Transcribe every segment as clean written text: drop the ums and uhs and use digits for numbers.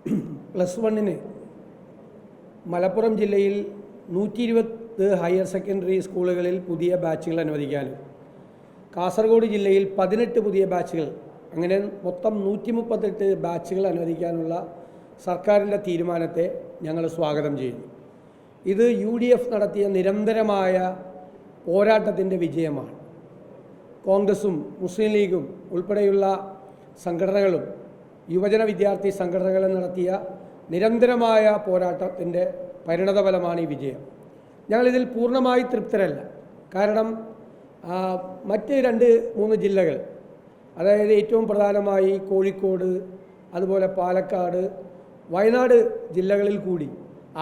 +1 മലപ്പുറം ജില്ലയിൽ 120 higher secondary സ്കൂളുകളിൽ പുതിയ ബാച്ചുകൾ അനുവദിക്കാനും കാസർഗോഡ് ജില്ലയിൽ 18 പുതിയ ബാച്ചുകൾ, അങ്ങനെ മൊത്തം 138 ബാച്ചുകൾ അനുവദിക്കാനുള്ള സർക്കാരിൻ്റെ തീരുമാനത്തെ ഞങ്ങൾ സ്വാഗതം ചെയ്യുന്നു. ഇത് UDF നടത്തിയ നിരന്തരമായ പോരാട്ടത്തിൻ്റെ വിജയമാണ്. കോൺഗ്രസും മുസ്ലിം ലീഗും ഉൾപ്പെടെയുള്ള സംഘടനകളും യുവജന വിദ്യാർത്ഥി സംഘടനകളും നടത്തിയ നിരന്തരമായ പോരാട്ടത്തിൻ്റെ പരിണതഫലമാണ് ഈ വിജയം. ഞങ്ങളിതിൽ പൂർണ്ണമായി തൃപ്തരല്ല. കാരണം മറ്റ് 2-3 ജില്ലകൾ, അതായത് ഏറ്റവും പ്രധാനമായി കോഴിക്കോട്, അതുപോലെ പാലക്കാട്, വയനാട് ജില്ലകളിൽ കൂടി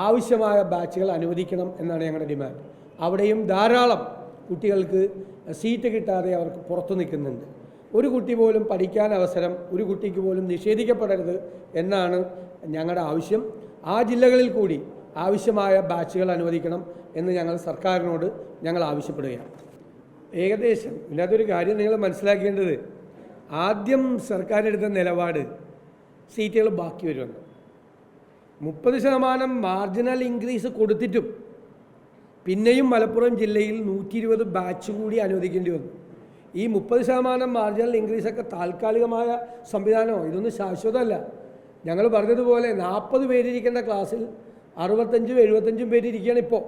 ആവശ്യമായ ബാച്ചുകൾ അനുവദിക്കണം എന്നാണ് ഞങ്ങളുടെ ഡിമാൻഡ്. അവിടെയും ധാരാളം കുട്ടികൾക്ക് സീറ്റ് കിട്ടാതെ അവർക്ക് പുറത്തു നിൽക്കുന്നുണ്ട്. ഒരു കുട്ടി പോലും പഠിക്കാൻ അവസരം ഒരു കുട്ടിക്ക് പോലും നിഷേധിക്കപ്പെടരുത് എന്നാണ് ഞങ്ങളുടെ ആവശ്യം. ആ ജില്ലകളിൽ കൂടി ആവശ്യമായ ബാച്ചുകൾ അനുവദിക്കണം എന്ന് ഞങ്ങൾ സർക്കാരിനോട് ആവശ്യപ്പെടുകയാണ്. ഏകദേശം ഇതിനകത്തൊരു കാര്യം നിങ്ങൾ മനസ്സിലാക്കേണ്ടത്, ആദ്യം സർക്കാർ എടുത്ത നിലപാട് സീറ്റുകൾ ബാക്കി വരുമെന്ന്. 30% മാർജിനൽ ഇൻക്രീസ് കൊടുത്തിട്ടും പിന്നെയും മലപ്പുറം ജില്ലയിൽ 120 ബാച്ച് കൂടി അനുവദിക്കേണ്ടി വന്നു. ഈ 30% മാർജിനൽ ഇൻക്രീസൊക്കെ താൽക്കാലികമായ സംവിധാനമോ, ഇതൊന്നും ശാശ്വതമല്ല. ഞങ്ങൾ പറഞ്ഞതുപോലെ 40 പേരിരിക്കേണ്ട ക്ലാസ്സിൽ 65-75 പേരിരിക്കുകയാണ് ഇപ്പോൾ.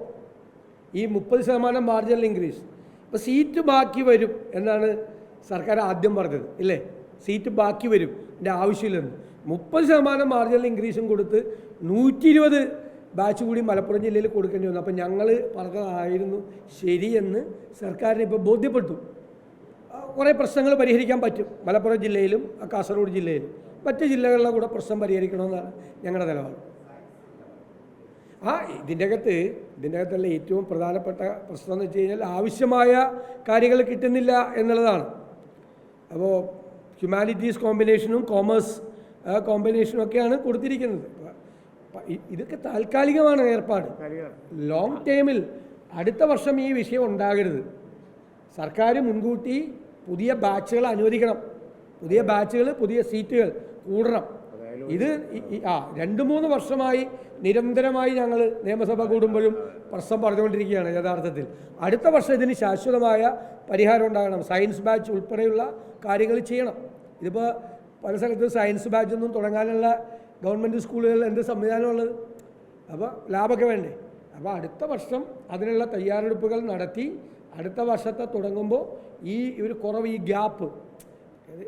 ഈ 30% മാർജിനൽ ഇൻക്രീസ്, ഇപ്പോൾ സീറ്റ് ബാക്കി വരും എന്നാണ് സർക്കാർ ആദ്യം പറഞ്ഞത്, ഇല്ലേ? സീറ്റ് ബാക്കി വരും, എൻ്റെ ആവശ്യമില്ലെന്ന്. 30% മാർജിനൽ ഇൻക്രീസും കൊടുത്ത് 120 ബാച്ച് കൂടി മലപ്പുറം ജില്ലയിൽ കൊടുക്കേണ്ടി വന്നു. അപ്പോൾ ഞങ്ങൾ പറഞ്ഞതായിരുന്നു ശരിയെന്ന് സർക്കാരിന് ഇപ്പോൾ ബോധ്യപ്പെട്ടു. കുറേ പ്രശ്നങ്ങൾ പരിഹരിക്കാൻ പറ്റും മലപ്പുറം ജില്ലയിലും കാസർഗോഡ് ജില്ലയിലും. മറ്റ് ജില്ലകളിലെ കൂടെ പ്രശ്നം പരിഹരിക്കണമെന്നാണ് ഞങ്ങളുടെ നിലപാട്. ഇതിൻ്റെ അകത്തുള്ള ഏറ്റവും പ്രധാനപ്പെട്ട പ്രശ്നം എന്ന് വെച്ച് കഴിഞ്ഞാൽ ആവശ്യമായ കാര്യങ്ങൾ കിട്ടുന്നില്ല എന്നുള്ളതാണ്. അപ്പോൾ ഹ്യൂമാനിറ്റീസ് കോമ്പിനേഷനും കോമേഴ്സ് കോമ്പിനേഷനും ഒക്കെയാണ് കൊടുത്തിരിക്കുന്നത്. ഇതൊക്കെ താൽക്കാലികമാണ് ഏർപ്പാട്. ലോങ് ടേമിൽ അടുത്ത വർഷം ഈ വിഷയം ഉണ്ടാകരുത്. സർക്കാർ മുൻകൂട്ടി പുതിയ ബാച്ചുകൾ അനുവദിക്കണം, പുതിയ ബാച്ചുകൾ, പുതിയ സീറ്റുകൾ കൂടണം. ഇത് 2-3 വർഷമായി നിരന്തരമായി ഞങ്ങൾ നിയമസഭ കൂടുമ്പോഴും പ്രശ്നം പറഞ്ഞുകൊണ്ടിരിക്കുകയാണ്. യഥാർത്ഥത്തിൽ അടുത്ത വർഷം ഇതിന് ശാശ്വതമായ പരിഹാരം ഉണ്ടാകണം. സയൻസ് ബാച്ച് ഉൾപ്പെടെയുള്ള കാര്യങ്ങൾ ചെയ്യണം. ഇതിപ്പോൾ പല സ്ഥലത്തും സയൻസ് ബാച്ചൊന്നും തുടങ്ങാനുള്ള ഗവൺമെൻറ് സ്കൂളുകളിൽ എന്ത് സംവിധാനമുള്ളത്? അപ്പോൾ ലാഭമൊക്കെ വേണ്ടേ? അപ്പോൾ അടുത്ത വർഷം അതിനുള്ള തയ്യാറെടുപ്പുകൾ നടത്തി അടുത്ത വർഷത്തെ തുടങ്ങുമ്പോൾ ഈ ഒരു കുറവ്, ഈ ഗ്യാപ്പ്,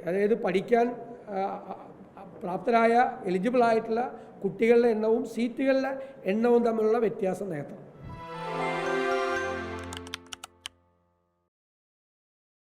അതായത് പഠിക്കാൻ പ്രാപ്തരായ എലിജിബിളായിട്ടുള്ള കുട്ടികളുടെ എണ്ണവും സീറ്റുകളുടെ എണ്ണവും തമ്മിലുള്ള വ്യത്യാസം നേടണം.